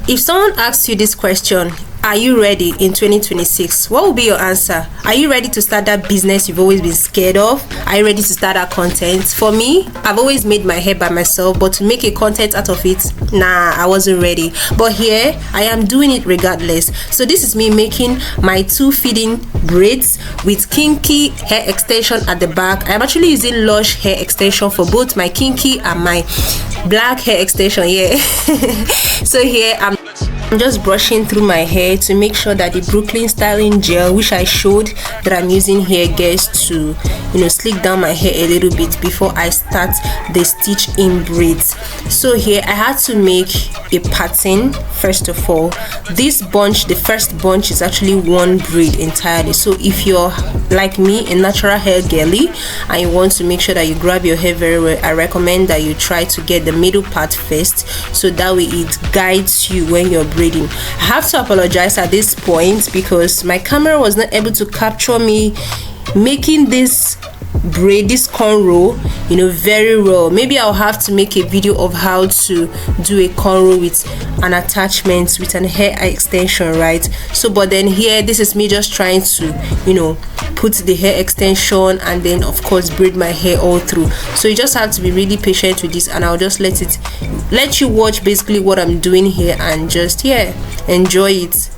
If someone asks you this question, are you ready in 2026? What will be your answer? Are you ready to start that business you've always been scared of? Are you ready to start that content? For me, I've always made my hair by myself, but to make a content out of it, nah, I wasn't ready. But here, I am doing it regardless. So this is me making my Two Feed-In Braids with Kinky hair extension at the back. I'm actually using Lush hair extension for both my Kinky and my black hair extension. Yeah. So here I'm just brushing through my hair to make sure that the Brooklyn styling gel, which I showed that I'm using here, gets to, slick down my hair a little bit before I start the stitch in braids. So here I had to make a pattern. First of all, this bunch, the first bunch, is actually one braid entirely. So if you're like me, a natural hair girly, and you want to make sure that you grab your hair very well, I recommend that you try to get the middle part first, so that way it guides you when you're braiding. I have to apologize at this point because my camera was not able to capture me making this braid, this cornrow, very well. Maybe I'll have to make a video of how to do a cornrow with an attachment, with an hair extension, right? So but then here, this is me just trying to put the hair extension and then of course braid my hair all through. So you just have to be really patient with this, and I'll just let you watch basically what I'm doing here and just enjoy it.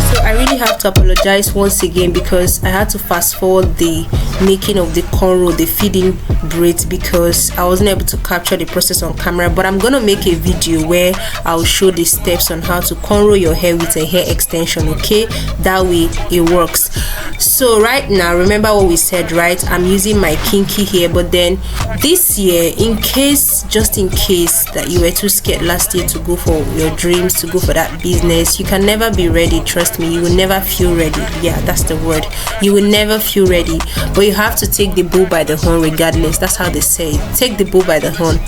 So I really have to apologize once again because I had to fast forward the making of the cornrow, the feed-in braids, because I wasn't able to capture the process on camera. But I'm gonna make a video where I'll show the steps on how to cornrow your hair with a hair extension. Okay, that way it works. So right now, remember what we said, right? I'm using my Kinky here, but then this year, just in case that you were too scared last year to go for your dreams, to go for that business, you can never be ready. Trust me, you will never feel ready. Yeah, that's the word. You will never feel ready, but you have to take the bull by the horn regardless. That's how they say it. Take the bull by the horn.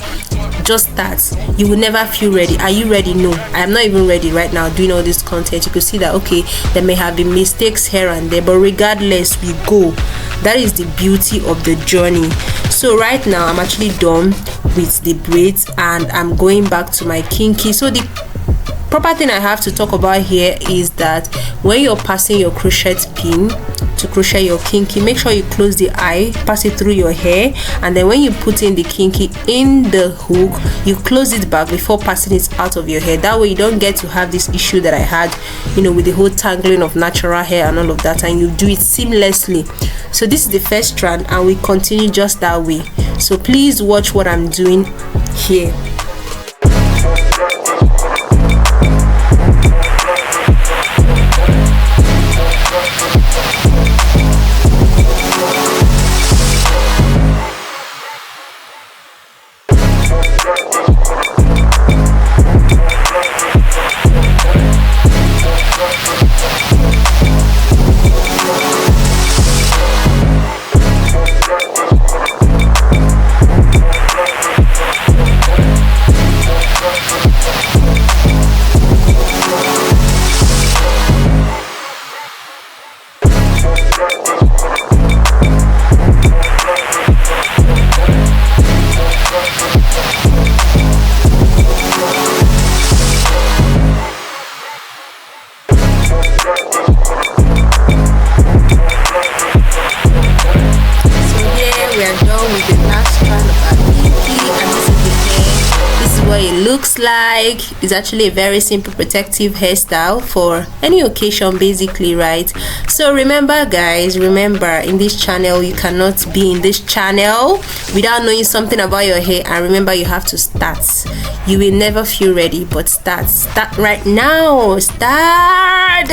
Just start. You will never feel ready. Are you ready? No, I am not even ready right now doing all this content. You could see that okay, there may have been mistakes here and there, but regardless, we go. That is the beauty of the journey. So right now I'm actually done with the braids and I'm going back to my Kinky. So the proper thing I have to talk about here is that when you're passing your crochet pin to crochet your Kinky, make sure you close the eye, pass it through your hair, and then when you put in the Kinky in the hook, you close it back before passing it out of your hair. That way you don't get to have this issue that I had, with the whole tangling of natural hair and all of that, and you do it seamlessly. So this is the first strand and we continue just that way. So please watch what I'm doing here. What it looks like. It's actually a very simple protective hairstyle for any occasion basically, right? So remember guys, remember in this channel you cannot be in this channel without knowing something about your hair. And remember, you have to start. You will never feel ready, but start right now. Start.